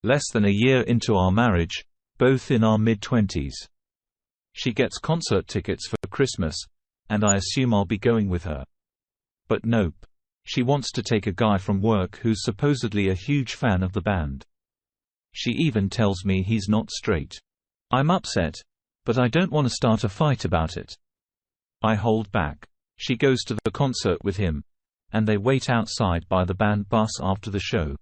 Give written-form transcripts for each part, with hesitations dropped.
Less than a year into our marriage, both in our mid-20s. She gets concert tickets for Christmas, and I assume I'll be going with her. But nope. She wants to take a guy from work who's supposedly a huge fan of the band. She even tells me he's not straight. I'm upset, but I don't want to start a fight about it. I hold back. She goes to the concert with him, and they wait outside by the band bus after the show.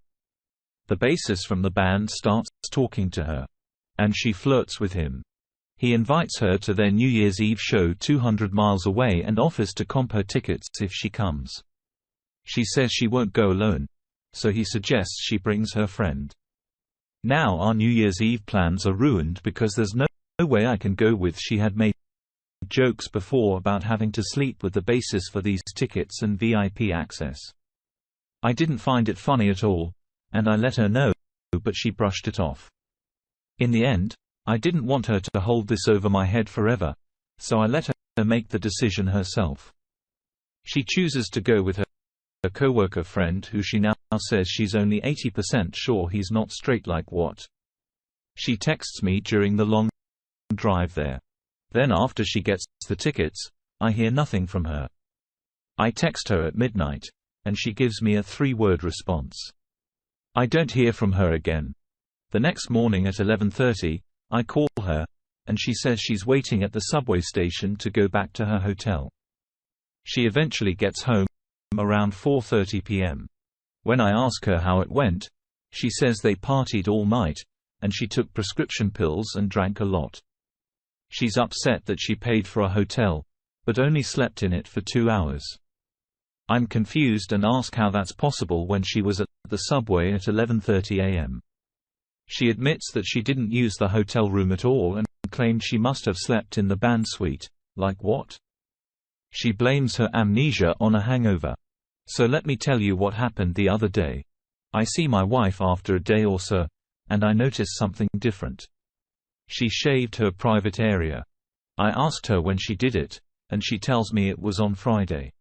The bassist from the band starts talking to her, and she flirts with him. He invites her to their New Year's Eve show 200 miles away and offers to comp her tickets if she comes. She says she won't go alone, so he suggests she brings her friend. Now our New Year's Eve plans are ruined because there's no way I can go with. She had made jokes before about having to sleep with the bassist for these tickets and VIP access. I didn't find it funny at all, and I let her know, but she brushed it off. In the end, I didn't want her to hold this over my head forever, so I let her make the decision herself. She chooses to go with her coworker friend who she now says she's only 80% sure he's not straight. Like what? She texts me during the long drive there. Then after she gets the tickets, I hear nothing from her. I text her at midnight, and she gives me a 3-word response. I don't hear from her again. The next morning at 11:30, I call her, and she says she's waiting at the subway station to go back to her hotel. She eventually gets home around 4:30 p.m. When I ask her how it went, she says they partied all night, and she took prescription pills and drank a lot. She's upset that she paid for a hotel, but only slept in it for 2 hours. I'm confused and ask how that's possible when she was at the subway at 11:30 a.m. She admits that she didn't use the hotel room at all and claimed she must have slept in the band suite. Like what? She blames her amnesia on a hangover. So let me tell you what happened the other day. I see my wife after a day or so, and I notice something different. She shaved her private area. I asked her when she did it, and she tells me it was on Friday.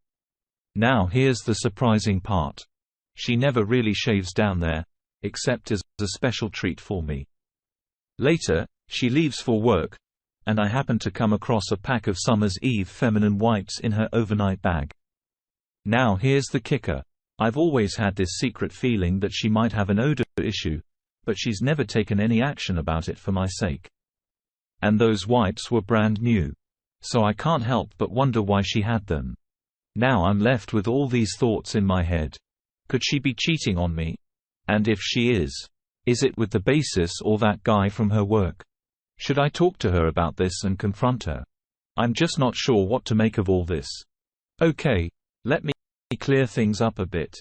Now here's the surprising part. She never really shaves down there, except as a special treat for me. Later, she leaves for work, and I happen to come across a pack of Summer's Eve feminine wipes in her overnight bag. Now here's the kicker. I've always had this secret feeling that she might have an odor issue, but she's never taken any action about it for my sake. And those wipes were brand new. So I can't help but wonder why she had them. Now I'm left with all these thoughts in my head. Could she be cheating on me? And if she is it with the bassist or that guy from her work? Should I talk to her about this and confront her? I'm just not sure what to make of all this. Okay, let me clear things up a bit.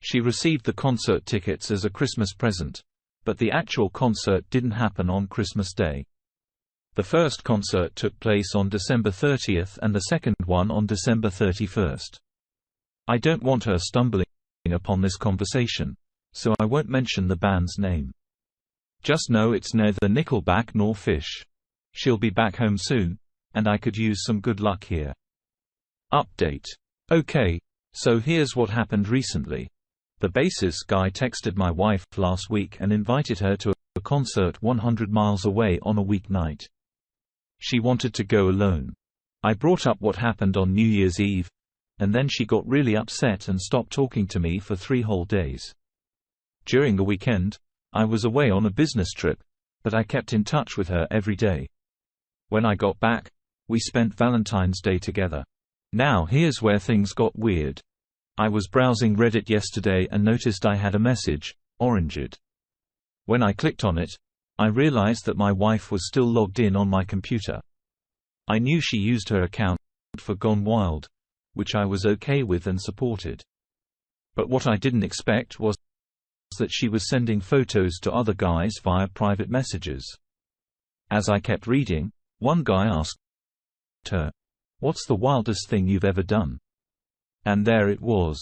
She received the concert tickets as a Christmas present, but the actual concert didn't happen on Christmas Day. The first concert took place on December 30th and the second one on December 31st. I don't want her stumbling upon this conversation, so I won't mention the band's name. Just know it's neither Nickelback nor Fish. She'll be back home soon, and I could use some good luck here. Update. Okay, so here's what happened recently. The bassist guy texted my wife last week and invited her to a concert 100 miles away on a weeknight. She wanted to go alone. I brought up what happened on New Year's Eve, and then she got really upset and stopped talking to me for 3 whole days. During the weekend, I was away on a business trip, but I kept in touch with her every day. When I got back, we spent Valentine's Day together. Now here's where things got weird. I was browsing Reddit yesterday and noticed I had a message, oranged. When I clicked on it, I realized that my wife was still logged in on my computer. I knew she used her account for Gone Wild, which I was okay with and supported. But what I didn't expect was that she was sending photos to other guys via private messages. As I kept reading, one guy asked her, "What's the wildest thing you've ever done?" And there it was.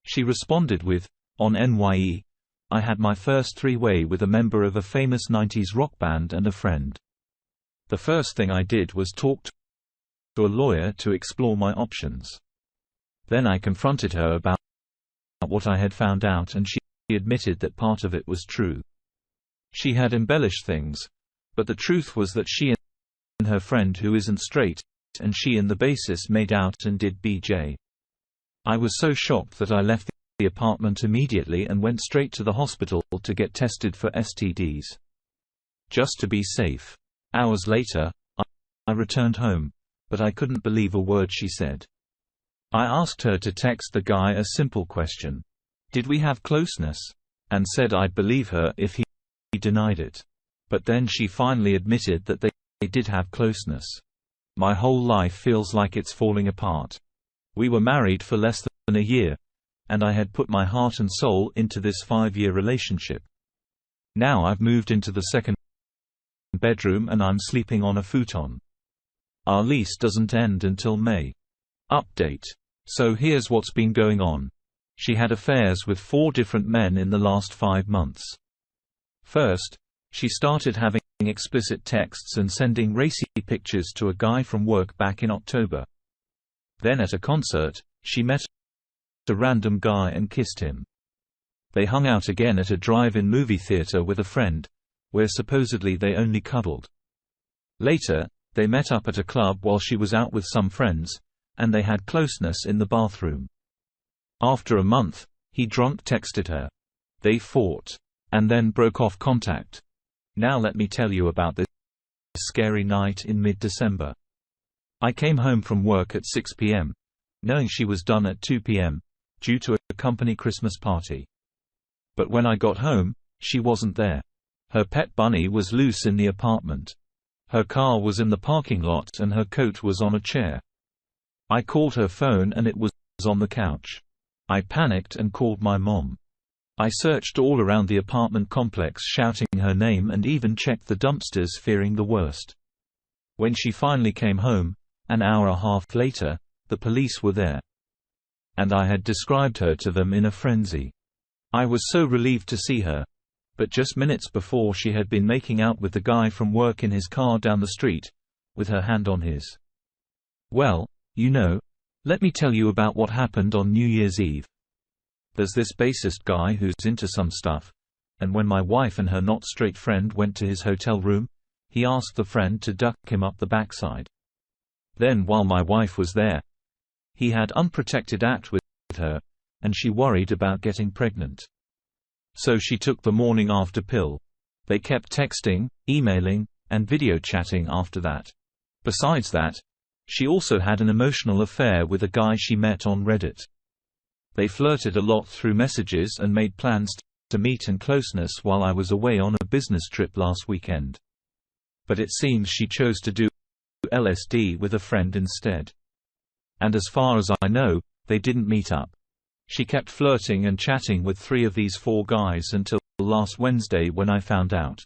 She responded with, "On NYE, I had my first 3-way with a member of a famous 90s rock band and a friend. The first thing I did was talk to a lawyer to explore my options. Then I confronted her about what I had found out, and she admitted that part of it was true. She had embellished things, but the truth was that she and her friend who isn't straight, and she and the bassist made out and did BJ. I was so shocked that I left the apartment immediately and went straight to the hospital to get tested for STDs. Just to be safe. Hours later, I returned home, but I couldn't believe a word she said. I asked her to text the guy a simple question. Did we have closeness? And said I'd believe her if he denied it. But then she finally admitted that they did have closeness. My whole life feels like it's falling apart. We were married for less than a year, and I had put my heart and soul into this 5-year relationship. Now I've moved into the second bedroom and I'm sleeping on a futon. Our lease doesn't end until May. Update. So here's what's been going on. She had affairs with 4 different men in the last 5 months. First, she started having explicit texts and sending racy pictures to a guy from work back in October. Then at a concert, she met a random guy and kissed him. They hung out again at a drive-in movie theater with a friend, where supposedly they only cuddled. Later, they met up at a club while she was out with some friends, and they had closeness in the bathroom. After a month, he drunk texted her. They fought, and then broke off contact. Now let me tell you about this scary night in mid-December. I came home from work at 6 p.m., knowing she was done at 2 p.m., due to a company Christmas party. But when I got home, she wasn't there. Her pet bunny was loose in the apartment. Her car was in the parking lot and her coat was on a chair. I called her phone and it was on the couch. I panicked and called my mom. I searched all around the apartment complex shouting her name and even checked the dumpsters fearing the worst. When she finally came home, an hour and a half later, the police were there. And I had described her to them in a frenzy. I was so relieved to see her. But just minutes before she had been making out with the guy from work in his car down the street, with her hand on his. Well, you know, let me tell you about what happened on New Year's Eve. There's this bassist guy who's into some stuff, and when my wife and her not-straight friend went to his hotel room, he asked the friend to duck him up the backside. Then while my wife was there, he had unprotected act with her, and she worried about getting pregnant. So she took the morning after pill. They kept texting, emailing, and video chatting after that. Besides that, she also had an emotional affair with a guy she met on Reddit. They flirted a lot through messages and made plans to meet and closeness while I was away on a business trip last weekend. But it seems she chose to do LSD with a friend instead. And as far as I know, they didn't meet up. She kept flirting and chatting with 3 of these 4 guys until last Wednesday when I found out.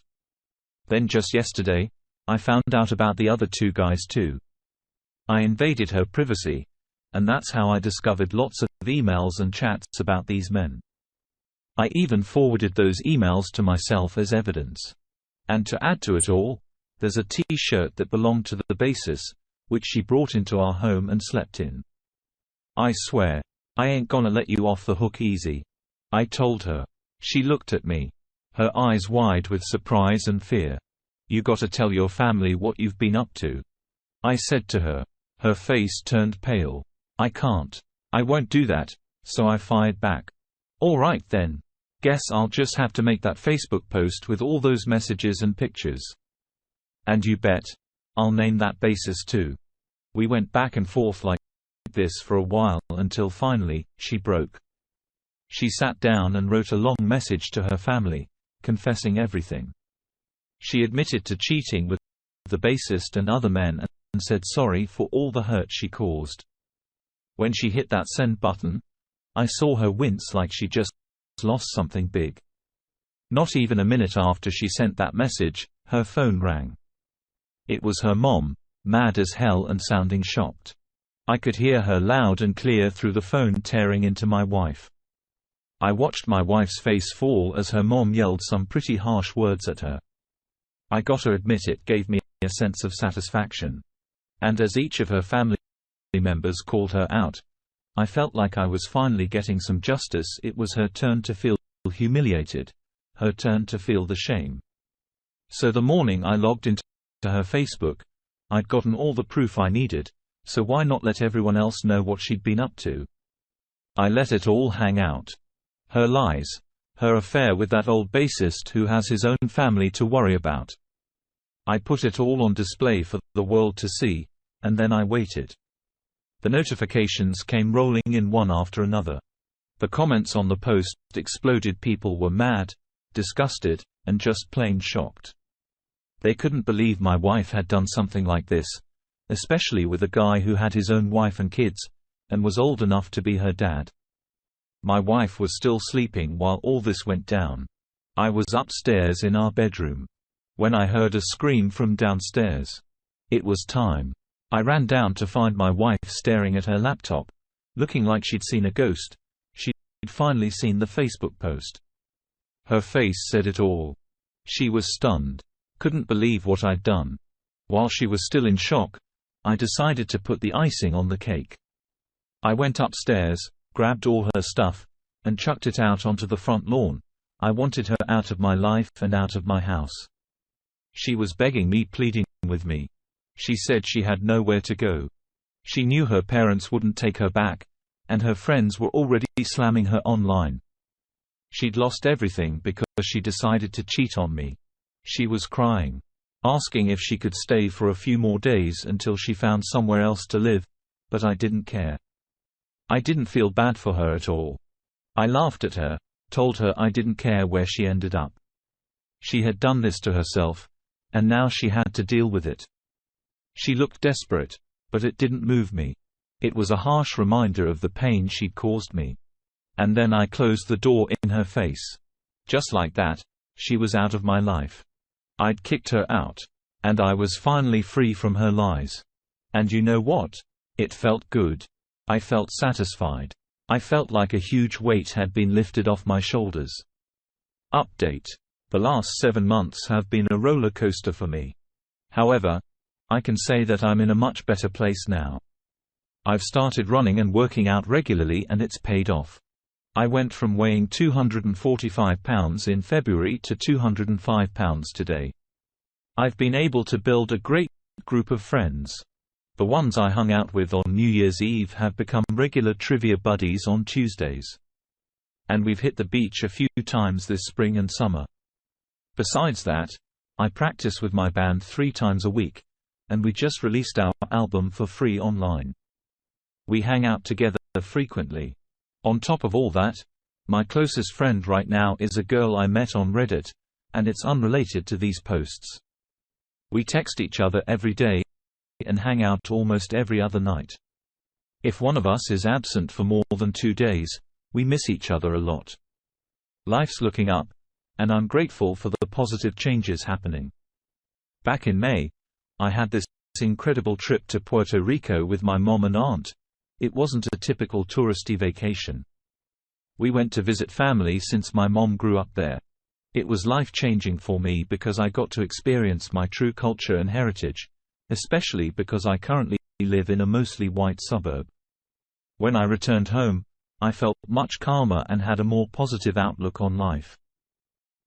Then just yesterday, I found out about the other 2 guys too. I invaded her privacy, and that's how I discovered lots of emails and chats about these men. I even forwarded those emails to myself as evidence. And to add to it all, there's a T-shirt that belonged to the bassist, which she brought into our home and slept in. I swear, I ain't gonna let you off the hook easy, I told her. She looked at me, her eyes wide with surprise and fear. You gotta tell your family what you've been up to, I said to her. Her face turned pale. I can't. I won't do that, so I fired back. All right then. Guess I'll just have to make that Facebook post with all those messages and pictures. And you bet, I'll name that bassist too. We went back and forth like this for a while until finally, she broke. She sat down and wrote a long message to her family, confessing everything. She admitted to cheating with the bassist and other men and said sorry for all the hurt she caused. When she hit that send button, I saw her wince like she just lost something big. Not even a minute after she sent that message, her phone rang. It was her mom, mad as hell and sounding shocked. I could hear her loud and clear through the phone tearing into my wife. I watched my wife's face fall as her mom yelled some pretty harsh words at her. I gotta admit it gave me a sense of satisfaction. And as each of her family members called her out, I felt like I was finally getting some justice. It was her turn to feel humiliated, her turn to feel the shame. So the morning I logged into her Facebook, I'd gotten all the proof I needed, so why not let everyone else know what she'd been up to? I let it all hang out. Her lies, her affair with that old bassist who has his own family to worry about. I put it all on display for the world to see, and then I waited. The notifications came rolling in one after another. The comments on the post exploded. People were mad, disgusted, and just plain shocked. They couldn't believe my wife had done something like this, especially with a guy who had his own wife and kids, and was old enough to be her dad. My wife was still sleeping while all this went down. I was upstairs in our bedroom when I heard a scream from downstairs. It was time. I ran down to find my wife staring at her laptop, looking like she'd seen a ghost. She'd finally seen the Facebook post. Her face said it all. She was stunned. Couldn't believe what I'd done. While she was still in shock, I decided to put the icing on the cake. I went upstairs, grabbed all her stuff, and chucked it out onto the front lawn. I wanted her out of my life and out of my house. She was begging me, pleading with me. She said she had nowhere to go. She knew her parents wouldn't take her back, and her friends were already slamming her online. She'd lost everything because she decided to cheat on me. She was crying, asking if she could stay for a few more days until she found somewhere else to live, but I didn't care. I didn't feel bad for her at all. I laughed at her, told her I didn't care where she ended up. She had done this to herself, and now she had to deal with it. She looked desperate, but it didn't move me. It was a harsh reminder of the pain she'd caused me. And then I closed the door in her face. Just like that, she was out of my life. I'd kicked her out, and I was finally free from her lies. And you know what? It felt good. I felt satisfied. I felt like a huge weight had been lifted off my shoulders. Update. The last 7 months have been a roller coaster for me. However, I can say that I'm in a much better place now. I've started running and working out regularly, and it's paid off. I went from weighing 245 pounds in February to 205 pounds today. I've been able to build a great group of friends. The ones I hung out with on New Year's Eve have become regular trivia buddies on Tuesdays. And we've hit the beach a few times this spring and summer. Besides that, I practice with my band 3 times a week, and we just released our album for free online. We hang out together frequently. On top of all that, my closest friend right now is a girl I met on Reddit, and it's unrelated to these posts. We text each other every day and hang out almost every other night. If one of us is absent for more than 2 days, we miss each other a lot. Life's looking up, and I'm grateful for the positive changes happening. Back in May, I had this incredible trip to Puerto Rico with my mom and aunt. It wasn't a typical touristy vacation. We went to visit family since my mom grew up there. It was life-changing for me because I got to experience my true culture and heritage, especially because I currently live in a mostly white suburb. When I returned home, I felt much calmer and had a more positive outlook on life.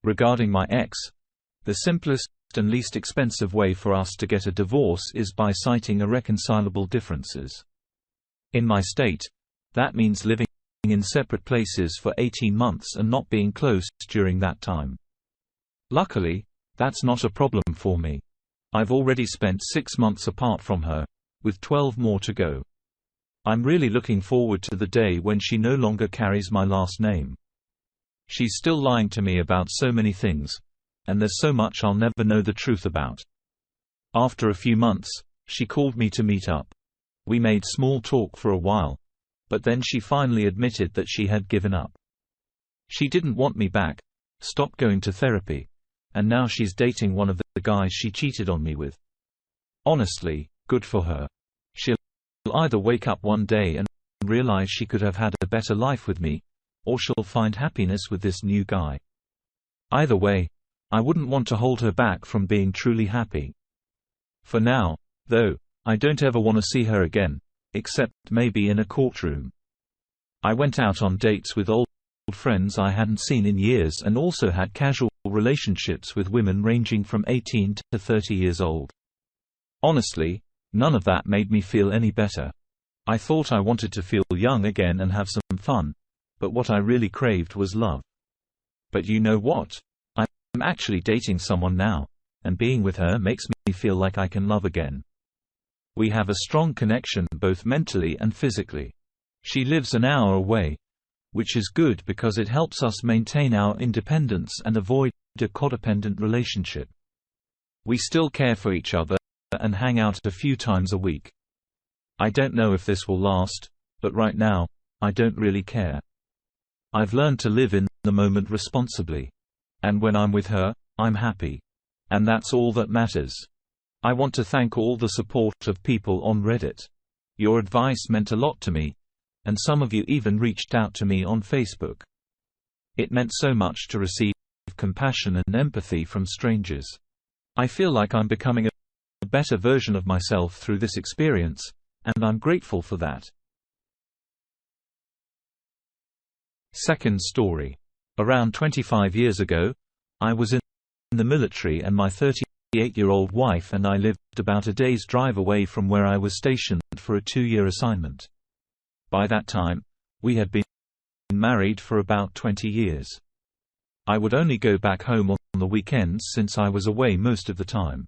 Regarding my ex, the simplest and least expensive way for us to get a divorce is by citing irreconcilable differences. In my state, that means living in separate places for 18 months and not being close during that time. Luckily, that's not a problem for me. I've already spent 6 months apart from her, with 12 more to go. I'm really looking forward to the day when she no longer carries my last name. She's still lying to me about so many things, and there's so much I'll never know the truth about. After a few months, she called me to meet up. We made small talk for a while, but then she finally admitted that she had given up. She didn't want me back, stopped going to therapy, and now she's dating one of the guys she cheated on me with. Honestly, good for her. She'll either wake up one day and realize she could have had a better life with me, or she'll find happiness with this new guy. Either way, I wouldn't want to hold her back from being truly happy. For now, though, I don't ever want to see her again, except maybe in a courtroom. I went out on dates with old friends I hadn't seen in years and also had casual relationships with women ranging from 18 to 30 years old. Honestly, none of that made me feel any better. I thought I wanted to feel young again and have some fun, but what I really craved was love. But you know what? I'm actually dating someone now, and being with her makes me feel like I can love again. We have a strong connection both mentally and physically. She lives an hour away, which is good because it helps us maintain our independence and avoid a codependent relationship. We still care for each other and hang out a few times a week. I don't know if this will last, but right now, I don't really care. I've learned to live in the moment responsibly. And when I'm with her, I'm happy. And that's all that matters. I want to thank all the support of people on Reddit. Your advice meant a lot to me, and some of you even reached out to me on Facebook. It meant so much to receive compassion and empathy from strangers. I feel like I'm becoming a better version of myself through this experience, and I'm grateful for that. Second story. Around 25 years ago, I was in the military and my 38-year-old wife and I lived about a day's drive away from where I was stationed for a 2-year assignment. By that time, we had been married for about 20 years. I would only go back home on the weekends since I was away most of the time.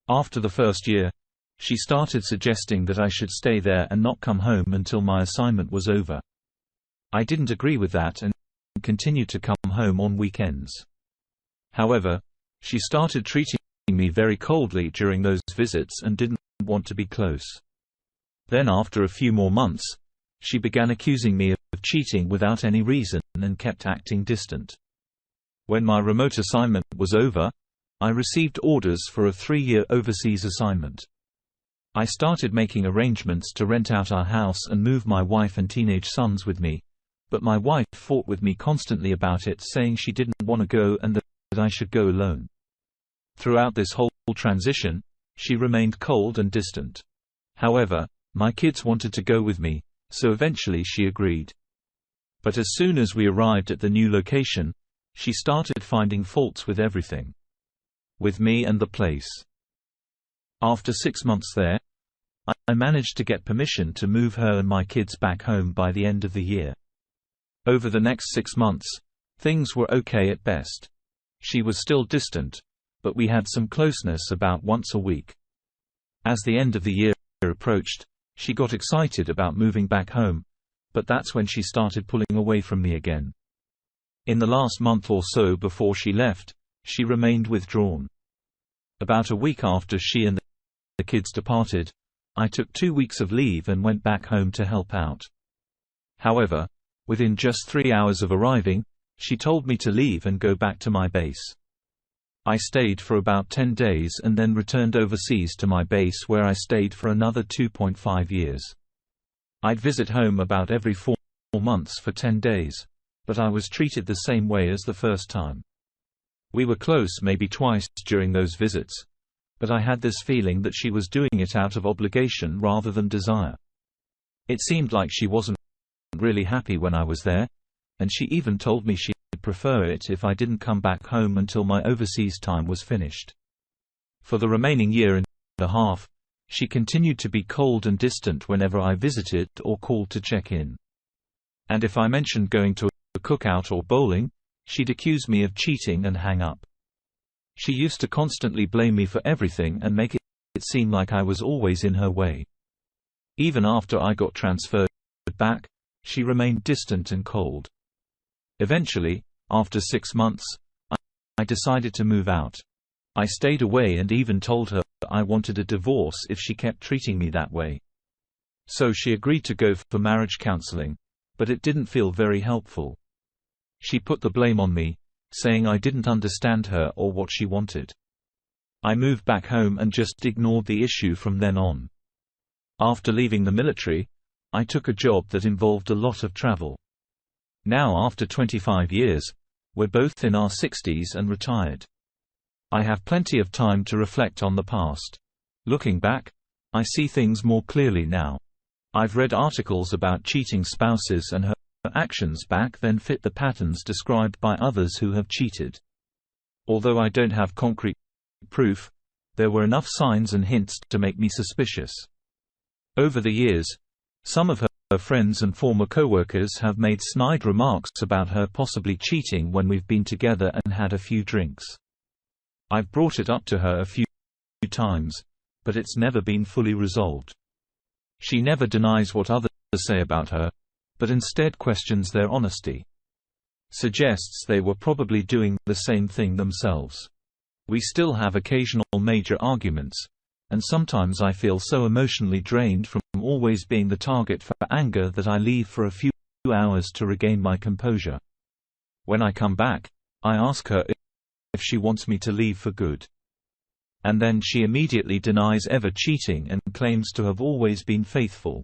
After the first year, she started suggesting that I should stay there and not come home until my assignment was over. I didn't agree with that and continued to come home on weekends. However, she started treating me very coldly during those visits and didn't want to be close. Then after a few more months, she began accusing me of cheating without any reason and kept acting distant. When my remote assignment was over, I received orders for a 3-year overseas assignment. I started making arrangements to rent out our house and move my wife and teenage sons with me, but my wife fought with me constantly about it, saying she didn't want to go and that I should go alone. Throughout this whole transition, she remained cold and distant. However, my kids wanted to go with me, so eventually she agreed. But as soon as we arrived at the new location, she started finding faults with everything. With me and the place. After 6 months there, I managed to get permission to move her and my kids back home by the end of the year. Over the next 6 months, things were okay at best. She was still distant, but we had some closeness about once a week. As the end of the year approached, she got excited about moving back home, but that's when she started pulling away from me again. In the last month or so before she left, she remained withdrawn. About a week after she and the kids departed, I took 2 weeks of leave and went back home to help out. However, within just 3 hours of arriving, she told me to leave and go back to my base. I stayed for about 10 days and then returned overseas to my base where I stayed for another 2.5 years. I'd visit home about every 4 months for 10 days, but I was treated the same way as the first time. We were close maybe twice during those visits, but I had this feeling that she was doing it out of obligation rather than desire. It seemed like she wasn't really happy when I was there, and she even told me she'd prefer it if I didn't come back home until my overseas time was finished. For the remaining year and a half, she continued to be cold and distant whenever I visited or called to check in. And if I mentioned going to a cookout or bowling, she'd accuse me of cheating and hang up. She used to constantly blame me for everything and make it seem like I was always in her way. Even after I got transferred back, she remained distant and cold. Eventually, after 6 months, I decided to move out. I stayed away and even told her I wanted a divorce if she kept treating me that way. So she agreed to go for marriage counseling, but it didn't feel very helpful. She put the blame on me, saying I didn't understand her or what she wanted. I moved back home and just ignored the issue from then on. After leaving the military, I took a job that involved a lot of travel. Now after 25 years, we're both in our 60s and retired. I have plenty of time to reflect on the past. Looking back, I see things more clearly now. I've read articles about cheating spouses and her actions back then fit the patterns described by others who have cheated. Although I don't have concrete proof, there were enough signs and hints to make me suspicious. Over the years, some of her friends and former co-workers have made snide remarks about her possibly cheating when we've been together and had a few drinks. I've brought it up to her a few times, but it's never been fully resolved. She never denies what others say about her, but instead questions their honesty. Suggests they were probably doing the same thing themselves. We still have occasional major arguments, and sometimes I feel so emotionally drained from always being the target for anger that I leave for a few hours to regain my composure. When I come back, I ask her if she wants me to leave for good. And then she immediately denies ever cheating and claims to have always been faithful.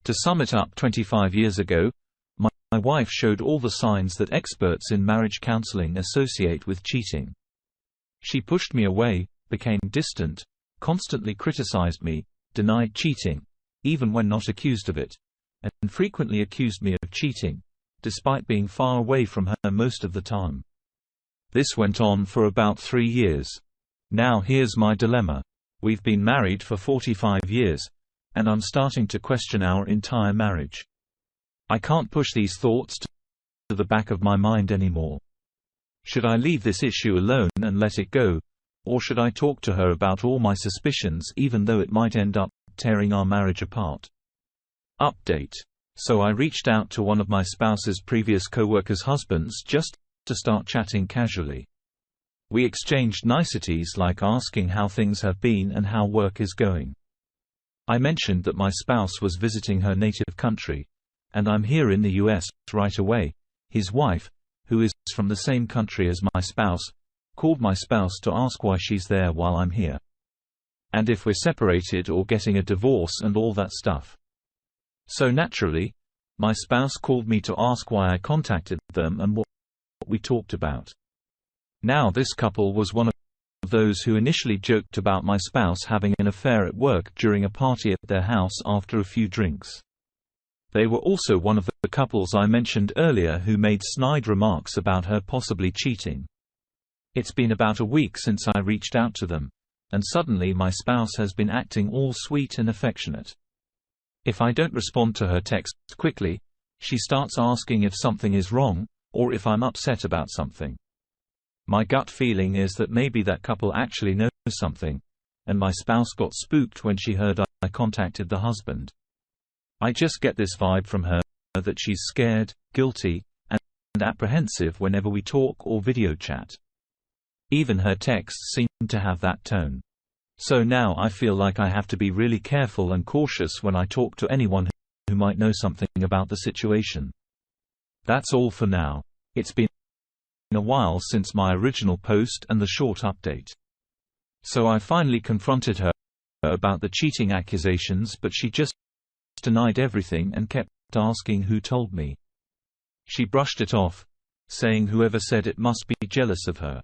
To sum it up, 25 years ago, my wife showed all the signs that experts in marriage counseling associate with cheating. She pushed me away, became distant, constantly criticized me, denied cheating, even when not accused of it, and frequently accused me of cheating, despite being far away from her most of the time. This went on for about 3 years. Now here's my dilemma. We've been married for 45 years, and I'm starting to question our entire marriage. I can't push these thoughts to the back of my mind anymore. Should I leave this issue alone and let it go, or should I talk to her about all my suspicions even though it might end up tearing our marriage apart? Update. So I reached out to one of my spouse's previous co-workers' husbands just to start chatting casually. We exchanged niceties like asking how things have been and how work is going. I mentioned that my spouse was visiting her native country, and I'm here in the US right away. His wife, who is from the same country as my spouse, called my spouse to ask why she's there while I'm here, and if we're separated or getting a divorce and all that stuff. So naturally, my spouse called me to ask why I contacted them and what we talked about. Now this couple was one of those who initially joked about my spouse having an affair at work during a party at their house after a few drinks. They were also one of the couples I mentioned earlier who made snide remarks about her possibly cheating. It's been about a week since I reached out to them, and suddenly my spouse has been acting all sweet and affectionate. If I don't respond to her text quickly, she starts asking if something is wrong, or if I'm upset about something. My gut feeling is that maybe that couple actually knows something, and my spouse got spooked when she heard I contacted the husband. I just get this vibe from her that she's scared, guilty, and apprehensive whenever we talk or video chat. Even her texts seem to have that tone. So now I feel like I have to be really careful and cautious when I talk to anyone who might know something about the situation. That's all for now. It's been a while since my original post and the short update. So I finally confronted her about the cheating accusations, but she just denied everything and kept asking who told me. She brushed it off, saying whoever said it must be jealous of her.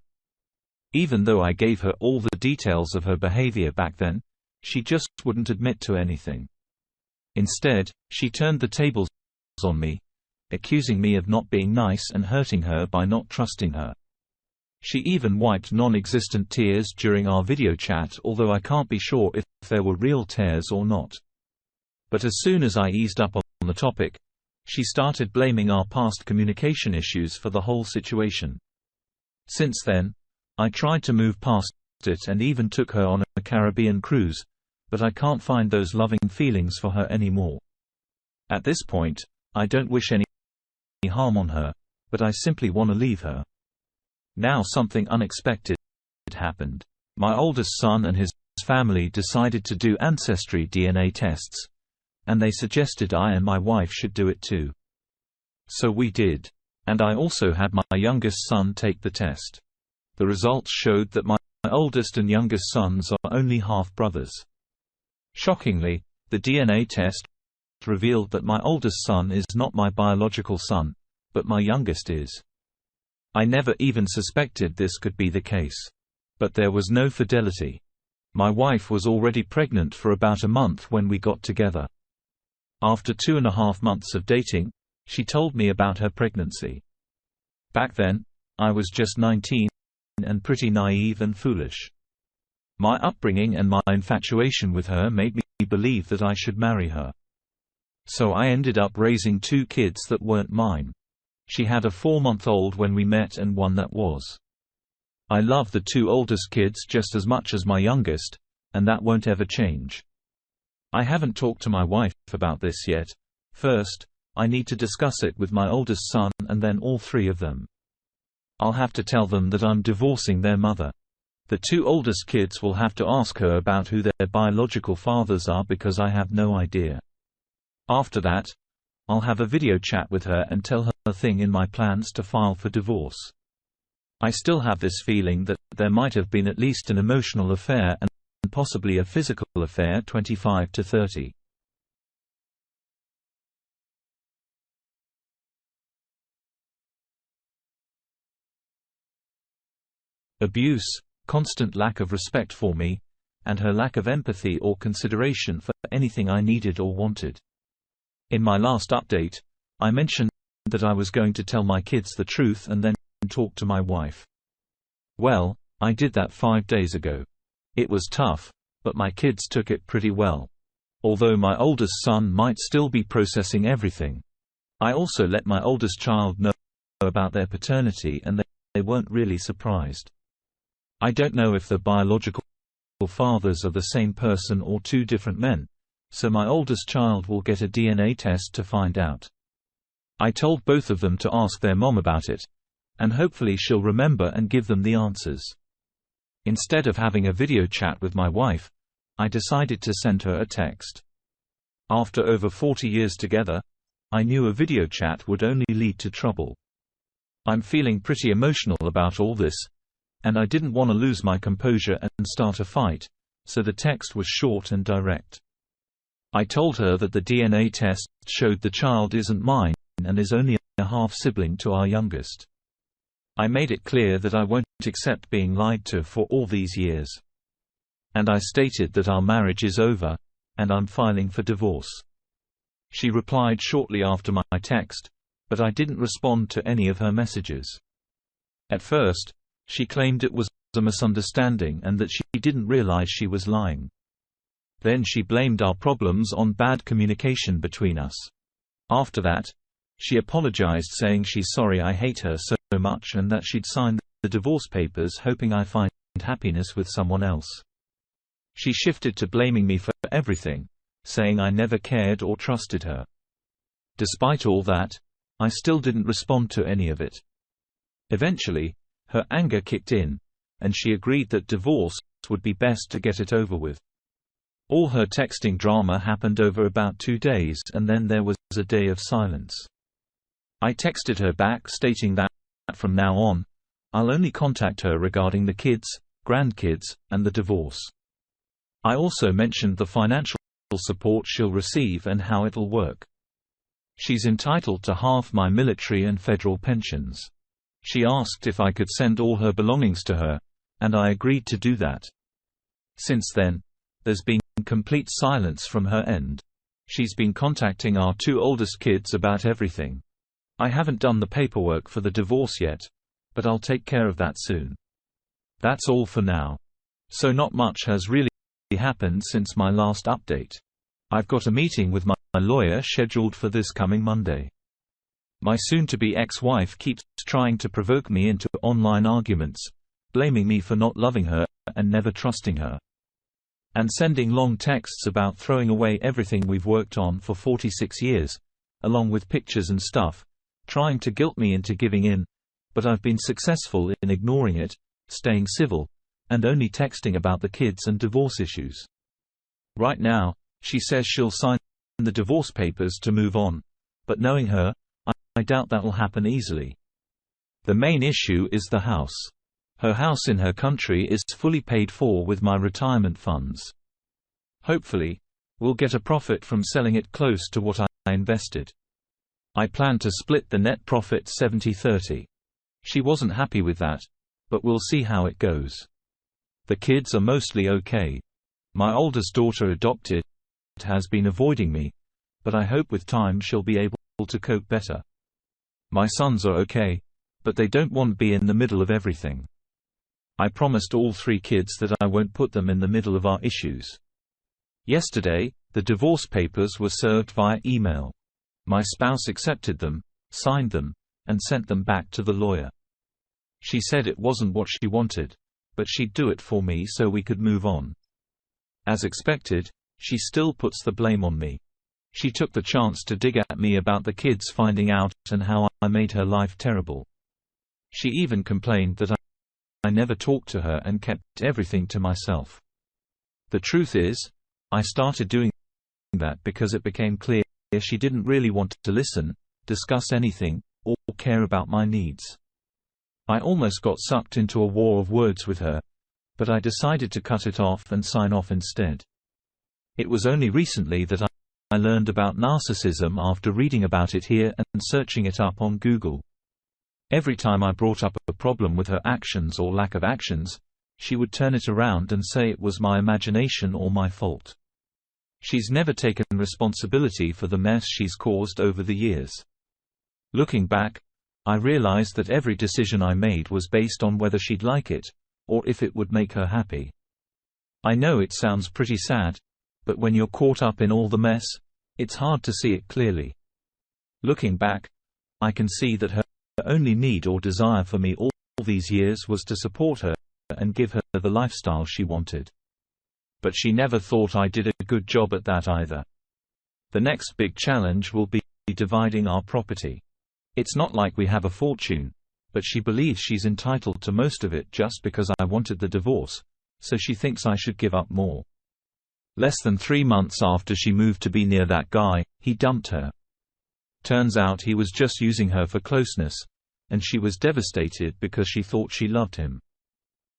Even though I gave her all the details of her behavior back then, she just wouldn't admit to anything. Instead, she turned the tables on me, accusing me of not being nice and hurting her by not trusting her. She even wiped non-existent tears during our video chat, although I can't be sure if there were real tears or not. But as soon as I eased up on the topic, she started blaming our past communication issues for the whole situation. Since then, I tried to move past it and even took her on a Caribbean cruise, but I can't find those loving feelings for her anymore. At this point, I don't wish any harm on her, but I simply want to leave her. Now something unexpected happened. My oldest son and his family decided to do ancestry DNA tests, and they suggested I and my wife should do it too. So we did, and I also had my youngest son take the test. The results showed that my oldest and youngest sons are only half-brothers. Shockingly, the DNA test revealed that my oldest son is not my biological son, but my youngest is. I never even suspected this could be the case. But there was no fidelity. My wife was already pregnant for about a month when we got together. After 2.5 months of dating, she told me about her pregnancy. Back then, I was just 19, and pretty naive and foolish. My upbringing and my infatuation with her made me believe that I should marry her. So I ended up raising 2 kids that weren't mine. She had a 4-month-old when we met and one that was. I love the 2 oldest kids just as much as my youngest, and that won't ever change. I haven't talked to my wife about this yet. First, I need to discuss it with my oldest son and then all 3 of them. I'll have to tell them that I'm divorcing their mother. The 2 oldest kids will have to ask her about who their biological fathers are because I have no idea. After that, I'll have a video chat with her and tell her the thing in my plans to file for divorce. I still have this feeling that there might have been at least an emotional affair and possibly a physical affair 25 to 30. Abuse, constant lack of respect for me, and her lack of empathy or consideration for anything I needed or wanted. In my last update, I mentioned that I was going to tell my kids the truth and then talk to my wife. Well, I did that 5 days ago. It was tough, but my kids took it pretty well. Although my oldest son might still be processing everything. I also let my oldest child know about their paternity and they weren't really surprised. I don't know if the biological fathers are the same person or 2 different men, so my oldest child will get a DNA test to find out. I told both of them to ask their mom about it, and hopefully she'll remember and give them the answers. Instead of having a video chat with my wife, I decided to send her a text. After over 40 years together, I knew a video chat would only lead to trouble. I'm feeling pretty emotional about all this, and I didn't want to lose my composure and start a fight, so the text was short and direct. I told her that the DNA test showed the child isn't mine and is only a half-sibling to our youngest. I made it clear that I won't accept being lied to for all these years. And I stated that our marriage is over, and I'm filing for divorce. She replied shortly after my text, but I didn't respond to any of her messages. At first, she claimed it was a misunderstanding and that she didn't realize she was lying. Then she blamed our problems on bad communication between us. After that, she apologized saying she's sorry I hate her so much and that she'd signed the divorce papers hoping I find happiness with someone else. She shifted to blaming me for everything, saying I never cared or trusted her. Despite all that, I still didn't respond to any of it. Eventually, her anger kicked in, and she agreed that divorce would be best to get it over with. All her texting drama happened over about 2 days and then there was a day of silence. I texted her back stating that, from now on, I'll only contact her regarding the kids, grandkids, and the divorce. I also mentioned the financial support she'll receive and how it'll work. She's entitled to half my military and federal pensions. She asked if I could send all her belongings to her, and I agreed to do that. Since then, there's been complete silence from her end. She's been contacting our 2 oldest kids about everything. I haven't done the paperwork for the divorce yet, but I'll take care of that soon. That's all for now. So not much has really happened since my last update. I've got a meeting with my lawyer scheduled for this coming Monday. My soon-to-be ex-wife keeps trying to provoke me into online arguments, blaming me for not loving her and never trusting her. And sending long texts about throwing away everything we've worked on for 46 years, along with pictures and stuff, trying to guilt me into giving in, but I've been successful in ignoring it, staying civil, and only texting about the kids and divorce issues. Right now, she says she'll sign the divorce papers to move on, but knowing her, I doubt that'll happen easily. The main issue is the house. Her house in her country is fully paid for with my retirement funds. Hopefully, we'll get a profit from selling it close to what I invested. I plan to split the net profit 70-30. She wasn't happy with that, but we'll see how it goes. The kids are mostly okay. My oldest daughter, adopted, has been avoiding me, but I hope with time she'll be able to cope better. My sons are okay, but they don't want to be in the middle of everything. I promised all 3 kids that I won't put them in the middle of our issues. Yesterday, the divorce papers were served via email. My spouse accepted them, signed them, and sent them back to the lawyer. She said it wasn't what she wanted, but she'd do it for me so we could move on. As expected, she still puts the blame on me. She took the chance to dig at me about the kids finding out and how I made her life terrible. She even complained that I never talked to her and kept everything to myself. The truth is, I started doing that because it became clear she didn't really want to listen, discuss anything, or care about my needs. I almost got sucked into a war of words with her, but I decided to cut it off and sign off instead. It was only recently that I learned about narcissism after reading about it here and searching it up on Google. Every time I brought up a problem with her actions or lack of actions, she would turn it around and say it was my imagination or my fault. She's never taken responsibility for the mess she's caused over the years. Looking back, I realized that every decision I made was based on whether she'd like it, or if it would make her happy. I know it sounds pretty sad, but when you're caught up in all the mess, it's hard to see it clearly. Looking back, I can see that her only need or desire for me all these years was to support her and give her the lifestyle she wanted. But she never thought I did a good job at that either. The next big challenge will be dividing our property. It's not like we have a fortune, but she believes she's entitled to most of it just because I wanted the divorce, so she thinks I should give up more. Less than 3 months after she moved to be near that guy, he dumped her. Turns out he was just using her for closeness, and she was devastated because she thought she loved him.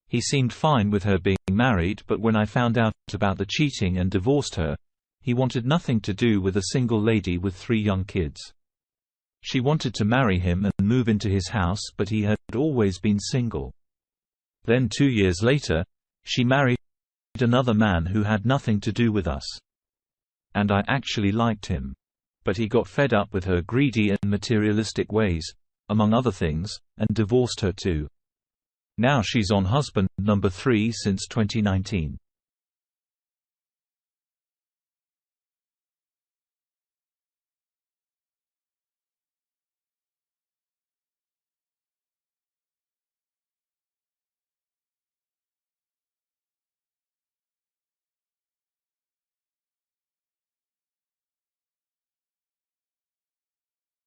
He seemed fine with her being married, but when I found out about the cheating and divorced her, he wanted nothing to do with a single lady with 3 young kids. She wanted to marry him and move into his house, but he had always been single. Then 2 years later, she married another man who had nothing to do with us. And I actually liked him. But he got fed up with her greedy and materialistic ways, among other things, and divorced her too. Now she's on husband number 3 since 2019.